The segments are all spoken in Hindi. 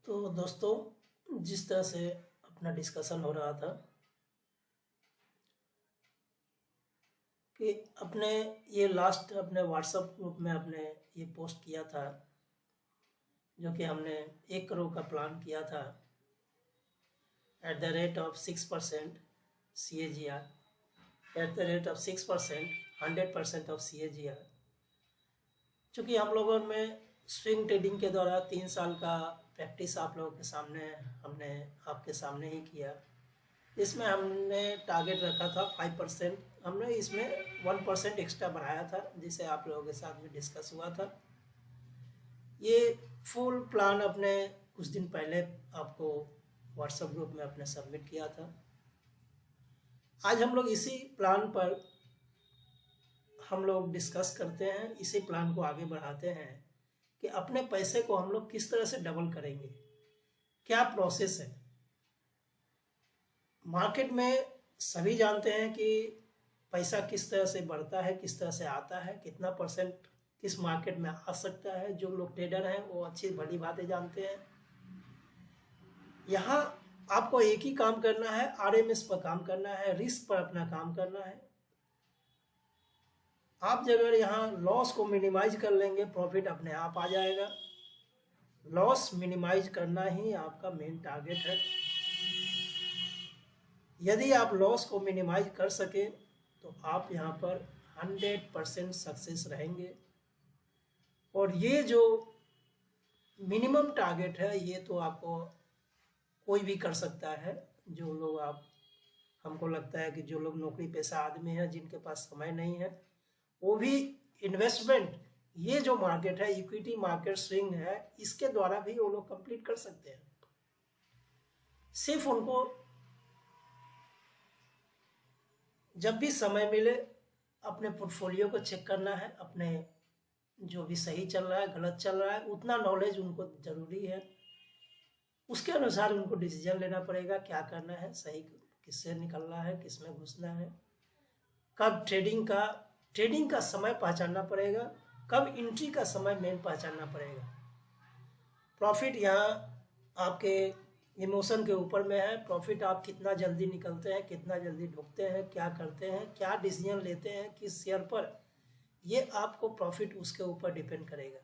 तो दोस्तों, जिस तरह से अपना डिस्कशन हो रहा था कि अपने ये लास्ट अपने व्हाट्सएप ग्रुप में अपने ये पोस्ट किया था, जो कि हमने 1 करोड़ का प्लान किया था at the rate of 6% CAGR, at the rate of 6%, 100% of CAGR। चूँकि हम लोगों में स्विंग ट्रेडिंग के द्वारा 3 साल का प्रैक्टिस आप लोगों के सामने हमने आपके सामने ही किया। इसमें हमने टारगेट रखा था 5%, हमने इसमें 1% एक्स्ट्रा बढ़ाया था, जिसे आप लोगों के साथ में डिस्कस हुआ था। ये फुल प्लान अपने कुछ दिन पहले आपको व्हाट्सएप ग्रुप में अपने सबमिट किया था। आज हम लोग इसी प्लान पर हम लोग डिस्कस करते हैं, इसी प्लान को आगे बढ़ाते हैं कि अपने पैसे को हम लोग किस तरह से डबल करेंगे, क्या प्रोसेस है। मार्केट में सभी जानते हैं कि पैसा किस तरह से बढ़ता है, किस तरह से आता है, कितना परसेंट किस मार्केट में आ सकता है। जो लोग ट्रेडर हैं वो अच्छी भली बातें जानते हैं। यहाँ आपको एक ही काम करना है, RMS पर काम करना है, रिस्क पर अपना काम करना है। आप अगर यहाँ लॉस को मिनिमाइज कर लेंगे, प्रॉफिट अपने आप आ जाएगा। लॉस मिनिमाइज करना ही आपका मेन टारगेट है। यदि आप लॉस को मिनिमाइज कर सके तो आप यहाँ पर 100% सक्सेस रहेंगे। और ये जो मिनिमम टारगेट है ये तो आपको कोई भी कर सकता है। जो लोग हमको लगता है कि जो लोग नौकरी पेशा आदमी हैं, जिनके पास समय नहीं है, वो भी इन्वेस्टमेंट, ये जो मार्केट है, इक्विटी मार्केट स्विंग है, इसके द्वारा भी वो लोग कंप्लीट कर सकते हैं। सिर्फ उनको जब भी समय मिले अपने पोर्टफोलियो को चेक करना है, अपने जो भी सही चल रहा है, गलत चल रहा है, उतना नॉलेज उनको जरूरी है। उसके अनुसार उनको डिसीजन लेना पड़ेगा, क्या करना है, सही किससे निकलना है, किसमें घुसना है, कब ट्रेडिंग का समय पहचानना पड़ेगा, कब एंट्री का समय मेन पहचानना पड़ेगा। प्रॉफिट यहाँ आपके इमोशन के ऊपर में है। प्रॉफिट आप कितना जल्दी निकलते हैं, कितना जल्दी ढुकते हैं, क्या करते हैं, क्या डिसीजन लेते हैं किस शेयर पर, ये आपको प्रॉफिट उसके ऊपर डिपेंड करेगा।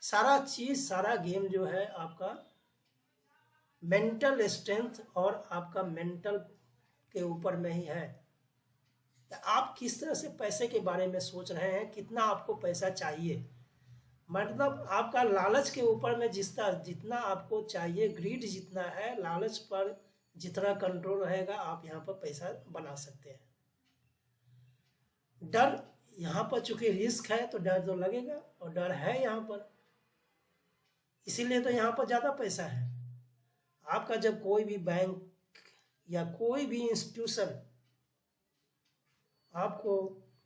सारा चीज़, सारा गेम जो है आपका मेंटल स्ट्रेंथ और आपका मेंटल के ऊपर में ही है। आप किस तरह से पैसे के बारे में सोच रहे हैं, कितना आपको पैसा चाहिए, मतलब आपका लालच के ऊपर में जितना आपको चाहिए, ग्रीड जितना है, लालच पर जितना कंट्रोल रहेगा, आप यहाँ पर पैसा बना सकते हैं। डर, यहाँ पर चूंकि रिस्क है तो डर तो लगेगा, और डर है यहाँ पर, इसीलिए तो यहाँ पर ज़्यादा पैसा है। आपका जब कोई भी बैंक या कोई भी इंस्टीट्यूशन आपको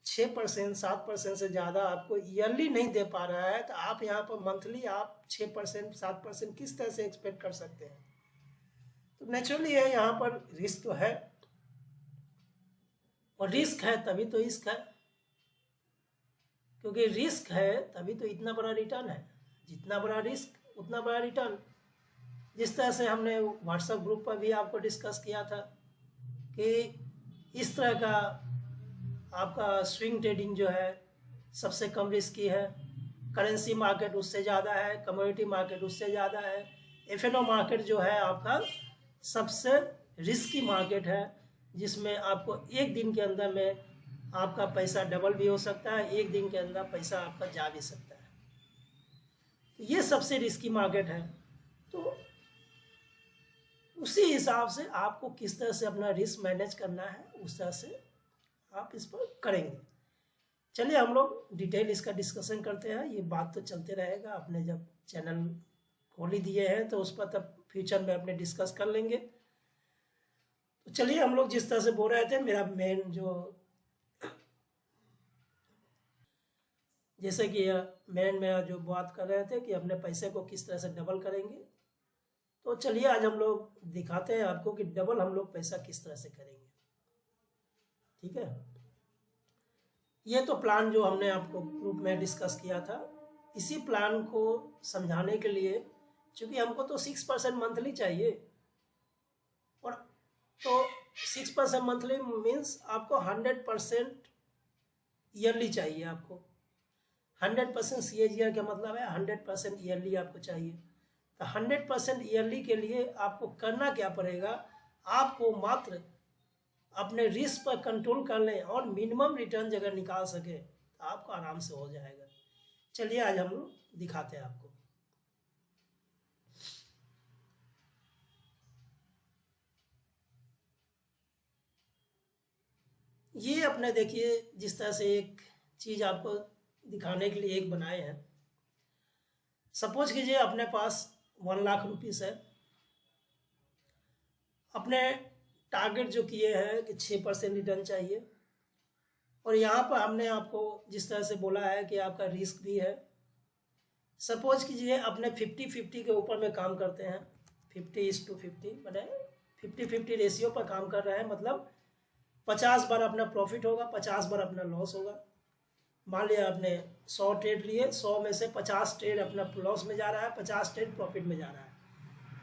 6%, 7% से ज़्यादा आपको ईयरली नहीं दे पा रहा है, तो आप यहाँ पर मंथली आप 6%, 7% किस तरह से एक्सपेक्ट कर सकते हैं। तो नेचुरली है, यहाँ पर रिस्क तो है, और रिस्क है तभी तो इश्क है, क्योंकि रिस्क है तभी तो इतना बड़ा रिटर्न है। जितना बड़ा रिस्क उतना बड़ा रिटर्न। जिस तरह से हमने व्हाट्सएप ग्रुप पर भी आपको डिस्कस किया था कि इस तरह का आपका स्विंग ट्रेडिंग जो है सबसे कम रिस्की है, करेंसी मार्केट उससे ज़्यादा है, कमोडिटी मार्केट उससे ज़्यादा है, FNO मार्केट जो है आपका सबसे रिस्की मार्केट है, जिसमें आपको एक दिन के अंदर में आपका पैसा डबल भी हो सकता है, एक दिन के अंदर पैसा आपका जा भी सकता है। तो ये सबसे रिस्की मार्केट है। तो उसी हिसाब से आपको किस तरह से अपना रिस्क मैनेज करना है, उस तरह से आप इस पर करेंगे। चलिए हम लोग डिटेल इसका डिस्कशन करते हैं। ये बात तो चलते रहेगा, आपने जब चैनल खोल ही दिए हैं तो उस पर तब फ्यूचर में अपने डिस्कस कर लेंगे। तो चलिए हम लोग जिस तरह से बोल रहे थे, मेरा मेन जो जैसे कि मेरा जो बात कर रहे थे कि अपने पैसे को किस तरह से डबल करेंगे, तो चलिए आज हम लोग दिखाते हैं आपको कि डबल हम लोग पैसा किस तरह से करेंगे। ठीक है, ये तो प्लान जो हमने आपको ग्रुप में डिस्कस किया था, इसी प्लान को समझाने के लिए क्योंकि हमको तो 6% मंथली चाहिए, और तो 6% मंथली मीन्स आपको 100% ईयरली चाहिए। आपको 100% CAGR का मतलब है 100% ईयरली आपको चाहिए। तो 100% ईयरली के लिए आपको करना क्या पड़ेगा, आपको मात्र अपने रिस्क पर कंट्रोल कर लें और मिनिमम रिटर्न अगर निकाल सके तो आपको आराम से हो जाएगा। चलिए आज हम लोग दिखाते हैं आपको। ये अपने देखिए जिस तरह से एक चीज आपको दिखाने के लिए एक बनाए हैं। सपोज कीजिए अपने पास 1 लाख रुपीस है, अपने टारगेट जो किए हैं कि 6% रिटर्न चाहिए, और यहाँ पर हमने आपको जिस तरह से बोला है कि आपका रिस्क भी है। सपोज कीजिए अपने 50-50 के ऊपर में काम करते हैं, 50:50 मैंने 50-50 रेशियो पर काम कर रहे हैं, मतलब 50 बार अपना प्रॉफिट होगा, 50 बार अपना लॉस होगा। मान लिया आपने 100 ट्रेड लिए, 100 में से 50 ट्रेड अपना लॉस में जा रहा है, 50 ट्रेड प्रॉफिट में जा रहा है।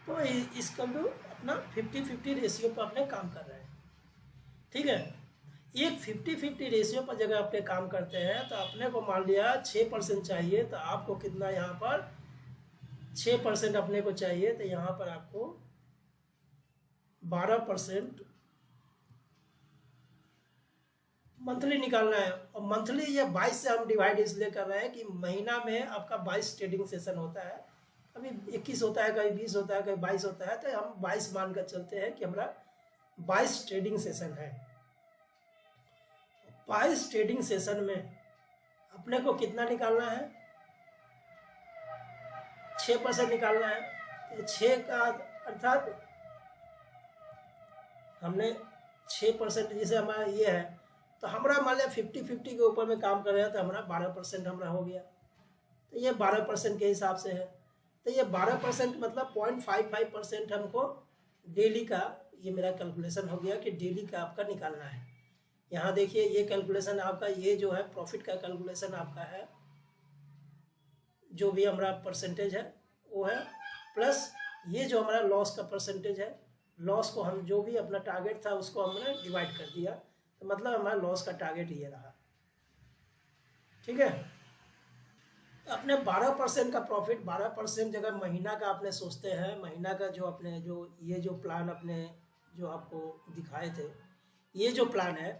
तो इसका तो अपना 50-50 रेशियो पर अपने काम कर रहे हैं, ठीक है। एक 50-50 रेशियो पर जगह अपने काम करते हैं तो अपने को मान लिया 6% चाहिए, तो आपको कितना यहाँ पर 6% अपने को चाहिए, तो यहाँ पर आपको 12% मंथली निकालना है। और मंथली ये 22 से हम डिवाइड इसलिए कर रहे हैं कि महीना में आपका 22 ट्रेडिंग सेशन होता है, कभी 21 होता है, कभी 20 होता है, कभी 22 होता है, तो हम 22 मानकर चलते हैं कि हमारा 22 ट्रेडिंग सेशन है। 22 ट्रेडिंग सेशन में अपने को कितना निकालना है, 6% निकालना है। 6 का अर्थात हमने 6% जैसे हमारा ये है, तो हमारा मान लिया 50-50 के ऊपर में काम कर रहे हैं, तो हमारा 12% हमारा हो गया। तो ये 12% के हिसाब से है। तो ये 12% मतलब 0.55% हमको डेली का, ये मेरा कैलकुलेशन हो गया कि डेली का आपका निकालना है। यहाँ देखिए ये कैलकुलेशन आपका, ये जो है प्रॉफिट का कैलकुलेशन आपका है, जो भी हमारा परसेंटेज है वो है, प्लस ये जो हमारा लॉस का परसेंटेज है, लॉस को हम जो भी अपना टारगेट था उसको हमने डिवाइड कर दिया, तो मतलब हमारा लॉस का टारगेट ये रहा, ठीक है। अपने 12% का प्रॉफिट, 12% अगर महीना का आपने सोचते हैं, महीना का जो अपने जो ये जो प्लान अपने जो आपको दिखाए थे, ये जो प्लान है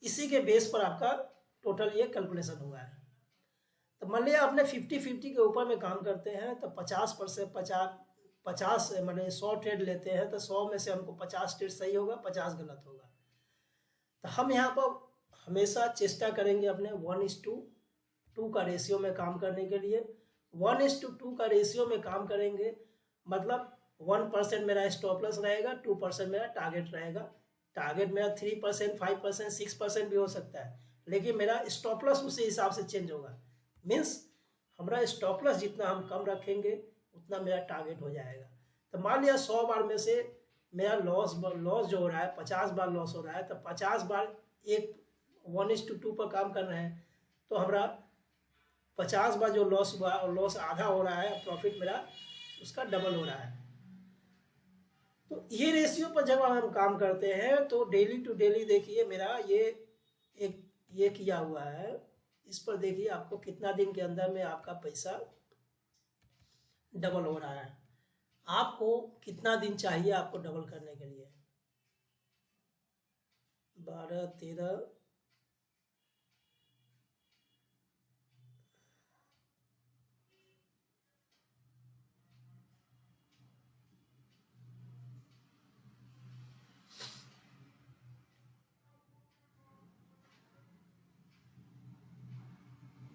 इसी के बेस पर आपका टोटल ये कैलकुलेशन हुआ है। तो मान लिया आपने 50-50 के ऊपर में काम करते हैं, तो 50% 50 माने 100 ट्रेड लेते हैं, तो 100 में से हमको 50 ट्रेड सही होगा, 50 गलत होगा। तो हम यहाँ पर हमेशा चेष्टा करेंगे अपने 1:2 का रेशियो में काम करने के लिए। 1:2 का रेशियो में काम करेंगे, मतलब 1% मेरा स्टॉप लॉस रहेगा, 2% मेरा टारगेट रहेगा। टारगेट मेरा 3%, 5%, 6% भी हो सकता है, लेकिन मेरा स्टॉप लॉस उसी हिसाब से चेंज होगा। मीन्स हमारा स्टॉप लॉस जितना हम कम रखेंगे उतना मेरा टारगेट हो जाएगा। तो मान लिया 100 बार में से मेरा लॉस जो हो रहा है 50 बार लॉस हो रहा है, तो 50 बार एक 1:2 पर काम कर रहे हैं, तो हमारा 50 बार जो लॉस हुआ और लॉस आधा हो रहा है, प्रॉफिट मेरा उसका डबल हो रहा है। तो ये रेशियो पर जब हम काम करते हैं तो डेली टू डेली देखिए मेरा ये किया हुआ है, इस पर देखिए आपको कितना दिन के अंदर में आपका पैसा डबल हो रहा है। आपको कितना दिन चाहिए आपको डबल करने के लिए? 12, 13,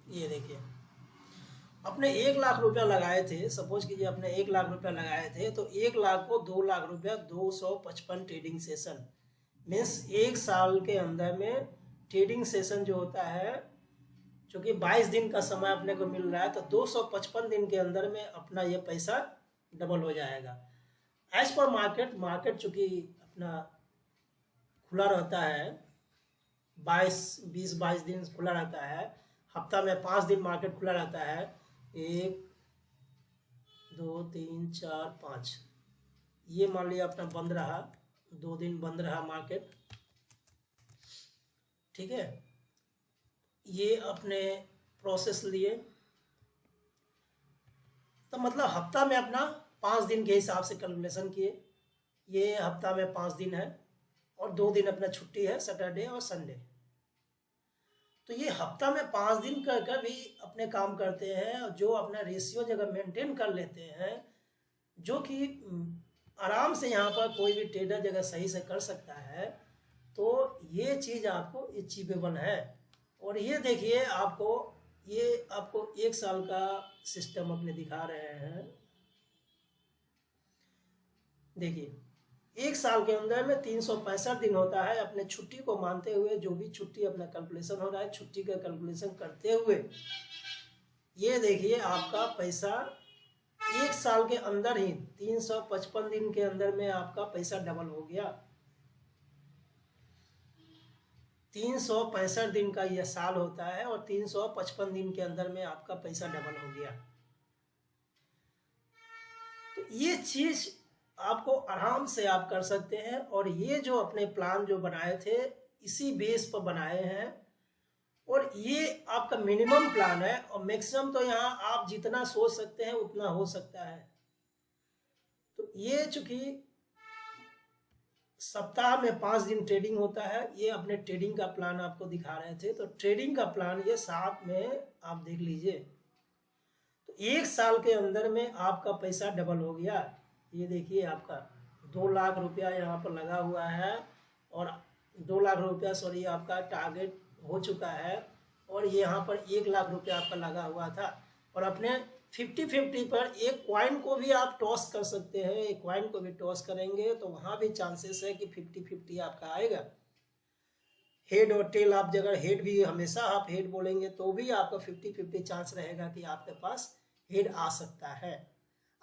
ये देखिए अपने 1 लाख रुपया लगाए थे, सपोज कीजिए अपने 1 लाख रुपया लगाए थे, तो 1 लाख को 2 लाख रुपया 255 ट्रेडिंग सेशन, मीन्स 1 साल के अंदर में ट्रेडिंग सेशन जो होता है, चूँकि 22 दिन का समय अपने को मिल रहा है, तो 255 दिन के अंदर में अपना ये पैसा डबल हो जाएगा। एज पर मार्केट चूँकि अपना खुला रहता है, 20-22 दिन खुला रहता है, हफ्ता में 5 दिन मार्केट खुला रहता है, 1, 2 3 4 5, ये मान लिया अपना बंद रहा, 2 दिन बंद रहा मार्केट, ठीक है। ये अपने प्रोसेस लिए, तो मतलब हफ्ता में अपना 5 दिन के हिसाब से कैलकुलेशन किए, ये हफ्ता में 5 दिन है और 2 दिन अपना छुट्टी है, सैटरडे और संडे। तो ये हफ्ता में 5 दिन कर कर भी अपने काम करते हैं, और जो अपना रेशियो जगह मेंटेन कर लेते हैं, जो कि आराम से यहाँ पर कोई भी ट्रेडर जगह सही से कर सकता है, तो ये चीज़ आपको अचीवेबल है। और ये देखिए ये आपको 1 साल का सिस्टम अपने दिखा रहे हैं। देखिए 1 साल के अंदर में 365 दिन होता है, अपने छुट्टी को मानते हुए जो भी छुट्टी अपना कैलकुलेशन हो रहा है, छुट्टी का कैलकुलेशन करते हुए ये देखिए आपका पैसा 1 साल के अंदर ही 355 दिन के अंदर में आपका पैसा डबल हो गया। 365 दिन का यह साल होता है और 355 दिन के अंदर में आपका पैसा डबल हो गया। तो ये चीज आपको आराम से आप कर सकते हैं, और ये जो अपने प्लान जो बनाए थे इसी बेस पर बनाए हैं, और ये आपका मिनिमम प्लान है, और मैक्सिमम तो यहाँ आप जितना सोच सकते हैं उतना हो सकता है। तो ये चूंकि सप्ताह में 5 दिन ट्रेडिंग होता है, ये अपने ट्रेडिंग का प्लान आपको दिखा रहे थे, तो ट्रेडिंग का प्लान ये साथ में आप देख लीजिए। तो 1 साल के अंदर में आपका पैसा डबल हो गया। ये देखिए आपका 2 लाख रुपया यहाँ पर लगा हुआ है, और 2 लाख रुपया सॉरी आपका टारगेट हो चुका है, और यहाँ पर 1 लाख रुपया आपका लगा हुआ था। और अपने 50-50 पर एक कॉइन को भी आप टॉस कर सकते हैं, एक कॉइन को भी टॉस करेंगे तो वहाँ भी चांसेस है कि 50-50 आपका आएगा। हेड और टेल आप जगह हेड भी हमेशा आप हेड बोलेंगे तो भी आपका 50-50 चांस रहेगा कि आपके पास हेड आ सकता है।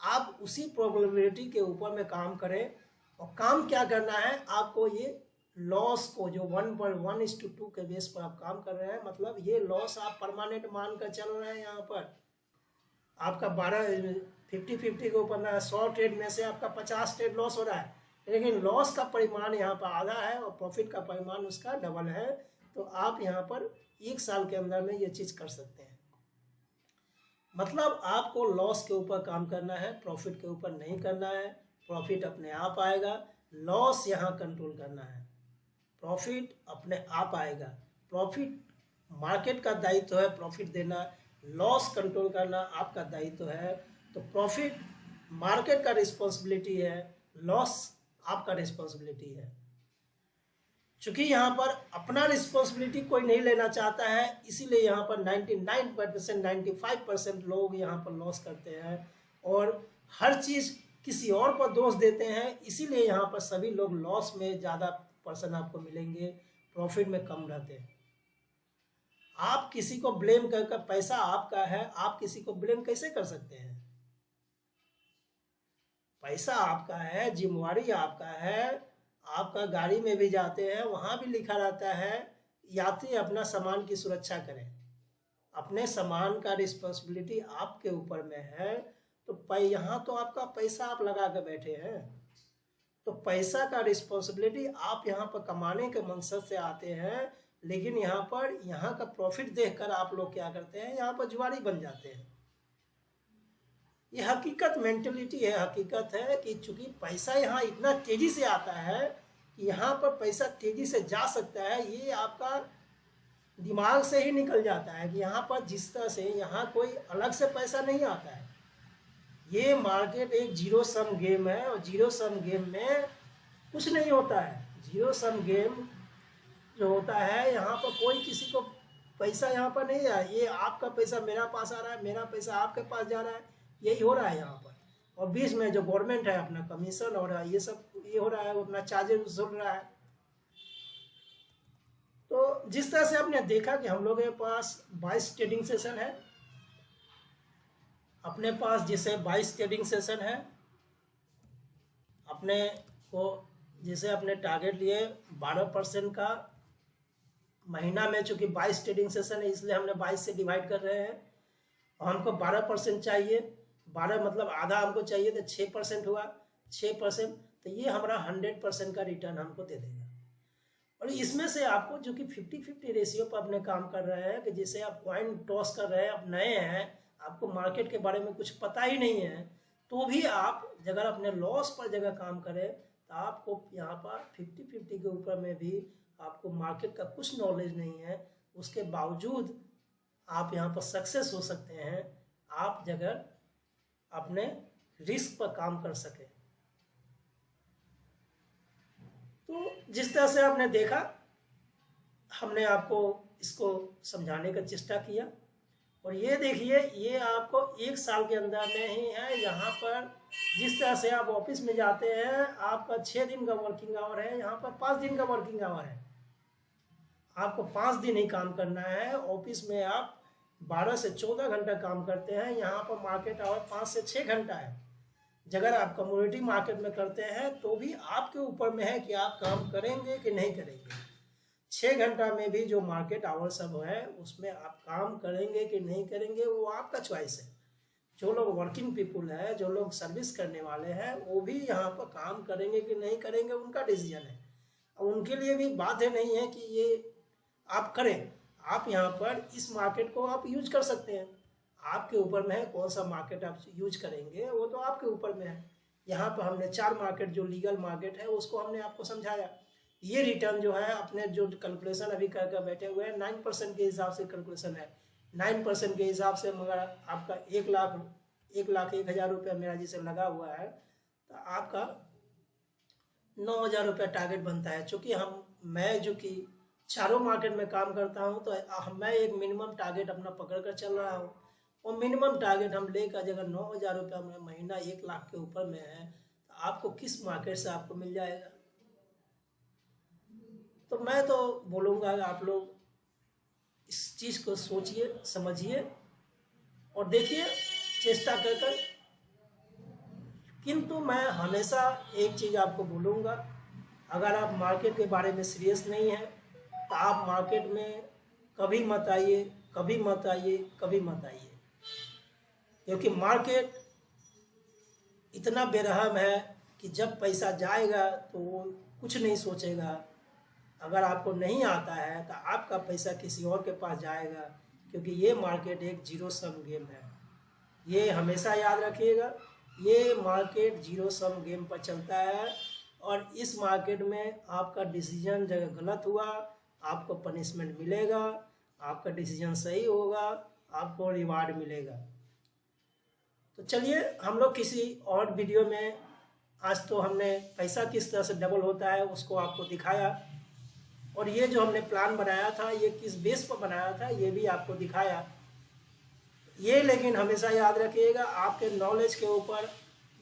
आप उसी प्रोबेबिलिटी के ऊपर में काम करें, और काम क्या करना है आपको, ये लॉस को जो 1:1:2 के बेस पर आप काम कर रहे हैं, मतलब ये लॉस आप परमानेंट मान कर चल रहे हैं। यहाँ पर आपका 50-50 के ऊपर ना 100 ट्रेड में से आपका 50 ट्रेड लॉस हो रहा है, लेकिन लॉस का परिमाण यहाँ पर आधा है और प्रॉफिट का परिमाण उसका डबल है। तो आप यहाँ पर 1 साल के अंदर में ये चीज़ कर सकते हैं। मतलब आपको लॉस के ऊपर काम करना है, प्रॉफिट के ऊपर नहीं करना है। प्रॉफिट अपने आप आएगा, लॉस यहाँ कंट्रोल करना है, प्रॉफिट अपने आप आएगा। प्रॉफिट मार्केट का दायित्व है प्रॉफिट देना, लॉस कंट्रोल करना आपका दायित्व है। तो प्रॉफिट मार्केट का रिस्पॉन्सिबिलिटी है, लॉस आपका रिस्पॉन्सिबिलिटी है। चूंकि यहाँ पर अपना रिस्पॉन्सिबिलिटी कोई नहीं लेना चाहता है, इसीलिए यहाँ पर 99% 95% लोग यहाँ पर लॉस करते हैं, और हर चीज़ किसी और पर दोष देते हैं। इसीलिए यहाँ पर सभी लोग लॉस में ज़्यादा पर्सन आपको मिलेंगे, प्रॉफिट में कम रहते हैं। आप किसी को ब्लेम करके, पैसा आपका है, आप किसी को ब्लेम कैसे कर सकते हैं? पैसा आपका है, जिम्मेवारी आपका है। आपका गाड़ी में भी जाते हैं, वहाँ भी लिखा रहता है यात्री अपना सामान की सुरक्षा करें। अपने सामान का रिस्पॉन्सिबिलिटी आपके ऊपर में है। तो यहाँ तो आपका पैसा आप लगा कर बैठे हैं, तो पैसा का रिस्पॉन्सिबिलिटी आप यहाँ पर कमाने के मकसद से आते हैं, लेकिन यहाँ पर यहाँ का प्रॉफिट देखकर आप लोग क्या करते हैं, यहाँ पर जुआरी बन जाते हैं। ये हकीकत मेंटलिटी है, हकीकत है कि चूंकि पैसा यहाँ इतना तेजी से आता है कि यहाँ पर पैसा तेजी से जा सकता है, ये आपका दिमाग से ही निकल जाता है कि यहाँ पर जिस तरह से यहाँ कोई अलग से पैसा नहीं आता है। ये मार्केट एक जीरो सम गेम है, और जीरो सम गेम में कुछ नहीं होता है। जीरो सम गेम जो होता है, यहाँ पर कोई किसी को पैसा यहाँ पर नहीं है, ये आपका पैसा मेरा पास आ रहा है, मेरा पैसा आपके पास जा रहा है, यही हो रहा है यहाँ पर। और बीच में जो गवर्नमेंट है अपना कमीशन और ये सब ये हो रहा है, वो अपना चार्जेस वसूल रहा है। तो जिस तरह से आपने देखा कि हम लोगों के पास 22 ट्रेडिंग सेशन है, अपने पास जैसे 22 ट्रेडिंग सेशन है, अपने को जैसे अपने टारगेट लिए 12% का महीना में, चूंकि 22 ट्रेडिंग सेशन है इसलिए हमने 22 से डिवाइड कर रहे हैं, और हमको 12% चाहिए। 12 मतलब आधा हमको चाहिए तो 6% हुआ, 6%, तो ये हमारा 100% का रिटर्न हमको दे देगा। और इसमें से आपको जो कि 50-50 रेशियो पर अपने काम कर रहे हैं, कि जैसे आप कॉइन टॉस कर रहे हैं, आप नए हैं, आपको मार्केट के बारे में कुछ पता ही नहीं है, तो भी आप अगर अपने लॉस पर जगह काम करें तो आपको यहाँ पर 50-50 के ऊपर में भी आपको मार्केट का कुछ नॉलेज नहीं है, उसके बावजूद आप यहाँ पर सक्सेस हो सकते हैं, आप अगर अपने रिस्क पर काम कर सके। तो जिस तरह से आपने देखा, हमने आपको इसको समझाने का चेष्टा किया। और ये देखिए, ये आपको 1 साल के अंदर में ही है। यहाँ पर जिस तरह से आप ऑफिस में जाते हैं, आपका 6 दिन का वर्किंग आवर है, यहाँ पर 5 दिन का वर्किंग आवर है। आपको 5 दिन ही काम करना है। ऑफिस में आप 12 से 14 घंटा काम करते हैं, यहाँ पर मार्केट आवर 5 से 6 घंटा है। अगर आप कम्युनिटी मार्केट में करते हैं तो भी आपके ऊपर में है कि आप काम करेंगे कि नहीं करेंगे। 6 घंटा में भी जो मार्केट आवर सब है, उसमें आप काम करेंगे कि नहीं करेंगे, वो आपका चॉइस है। जो लोग वर्किंग पीपुल है, जो लोग सर्विस करने वाले हैं, वो भी यहाँ पर काम करेंगे कि नहीं करेंगे, उनका डिसीजन है। उनके लिए भी बाध्य नहीं है कि ये आप करें। आप यहाँ पर इस मार्केट को आप यूज कर सकते हैं, आपके ऊपर में है कौन सा मार्केट आप यूज करेंगे, वो तो आपके ऊपर में है। यहाँ पर हमने 4 मार्केट जो लीगल मार्केट है उसको हमने आपको समझाया। ये रिटर्न जो है, अपने जो कैलकुलेशन अभी कर बैठे हुए हैं, 9% के हिसाब से कैलकुलेशन है। 9% के हिसाब से मगर आपका 1,01,000 रुपया मेरा जिसे लगा हुआ है, तो आपका 9,000 रुपया टारगेट बनता है। चूँकि मैं जो कि चारों मार्केट में काम करता हूँ, तो मैं एक मिनिमम टारगेट अपना पकड़ कर चल रहा हूँ। और मिनिमम टारगेट हम लेकर अगर 9,000 रुपया महीना 1 लाख के ऊपर में है, तो आपको किस मार्केट से आपको मिल जाएगा। तो मैं तो बोलूँगा आप लोग इस चीज़ को सोचिए, समझिए और देखिए, चेष्टा कर। किंतु मैं हमेशा एक चीज़ आपको बोलूँगा, अगर आप मार्केट के बारे में सीरियस नहीं हैं तो आप मार्केट में कभी मत आइए, कभी मत आइए, कभी मत आइए। क्योंकि मार्केट इतना बेरहम है कि जब पैसा जाएगा तो वो कुछ नहीं सोचेगा। अगर आपको नहीं आता है तो आपका पैसा किसी और के पास जाएगा, क्योंकि ये मार्केट एक जीरो सम गेम है। ये हमेशा याद रखिएगा, ये मार्केट जीरो सम गेम पर चलता है। और इस मार्केट में आपका डिसीजन जब गलत हुआ, आपको पनिशमेंट मिलेगा, आपका डिसीजन सही होगा, आपको रिवार्ड मिलेगा। तो चलिए, हम लोग किसी और वीडियो में, आज तो हमने पैसा किस तरह से डबल होता है उसको आपको दिखाया, और ये जो हमने प्लान बनाया था ये किस बेस पर बनाया था ये भी आपको दिखाया। ये लेकिन हमेशा याद रखिएगा, आपके नॉलेज के ऊपर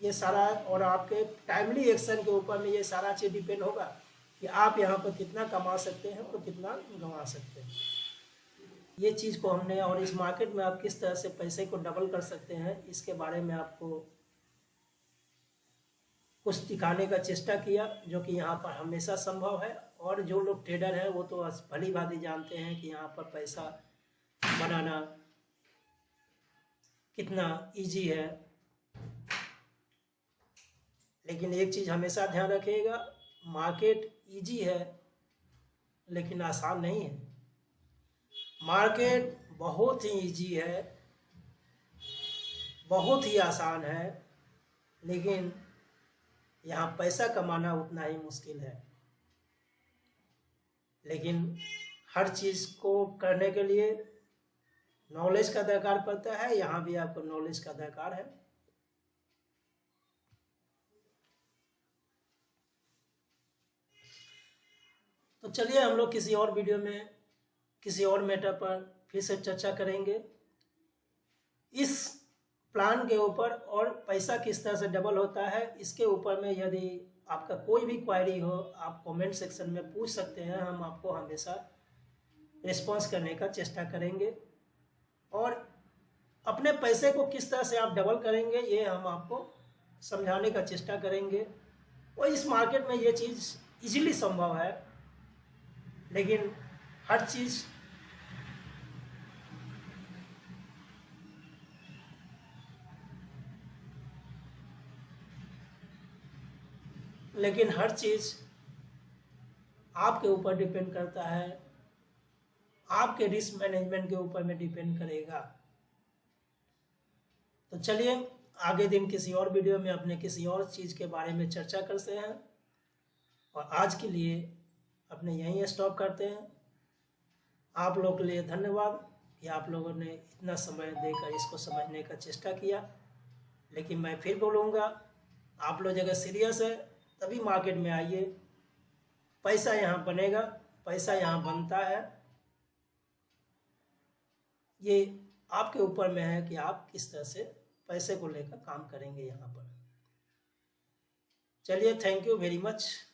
ये सारा और आपके टाइमली एक्शन के ऊपर में ये सारा चीज़ डिपेंड होगा कि आप यहाँ पर कितना कमा सकते हैं और कितना गंवा सकते हैं। ये चीज़ को हमने, और इस मार्केट में आप किस तरह से पैसे को डबल कर सकते हैं, इसके बारे में आपको कुछ दिखाने का चेष्टा किया, जो कि यहाँ पर हमेशा संभव है। और जो लोग ट्रेडर हैं वो तो भली भांति जानते हैं कि यहाँ पर पैसा बनाना कितना इजी है। लेकिन एक चीज़ हमेशा ध्यान रखिएगा, मार्केट इजी है लेकिन आसान नहीं है। मार्केट बहुत ही इजी है, बहुत ही आसान है, लेकिन यहाँ पैसा कमाना उतना ही मुश्किल है। लेकिन हर चीज़ को करने के लिए नॉलेज का दरकार पड़ता है, यहाँ भी आपको नॉलेज का दरकार है। तो चलिए, हम लोग किसी और वीडियो में किसी और मैटर पर फिर से चर्चा करेंगे इस प्लान के ऊपर, और पैसा किस तरह से डबल होता है इसके ऊपर में। यदि आपका कोई भी क्वेरी हो, आप कमेंट सेक्शन में पूछ सकते हैं, हम आपको हमेशा रिस्पॉन्स करने का चेष्टा करेंगे। और अपने पैसे को किस तरह से आप डबल करेंगे ये हम आपको समझाने का चेष्टा करेंगे। और इस मार्केट में ये चीज़ इजीली संभव है, लेकिन हर चीज़ लेकिन हर चीज़ आपके ऊपर डिपेंड करता है, आपके रिस्क मैनेजमेंट के ऊपर में डिपेंड करेगा। तो चलिए आगे दिन किसी और वीडियो में अपने किसी और चीज़ के बारे में चर्चा करते हैं, और आज के लिए अपने यहीं स्टॉप करते हैं। आप लोगों के लिए धन्यवाद कि आप लोगों ने इतना समय देकर इसको समझने का चेष्टा किया। लेकिन मैं फिर बोलूँगा, आप लोग अगर सीरियस है तभी मार्केट में आइए। पैसा यहाँ बनेगा, पैसा यहाँ बनता है। ये आपके ऊपर में है कि आप किस तरह से पैसे को लेकर काम करेंगे यहाँ पर। चलिए, थैंक यू वेरी मच।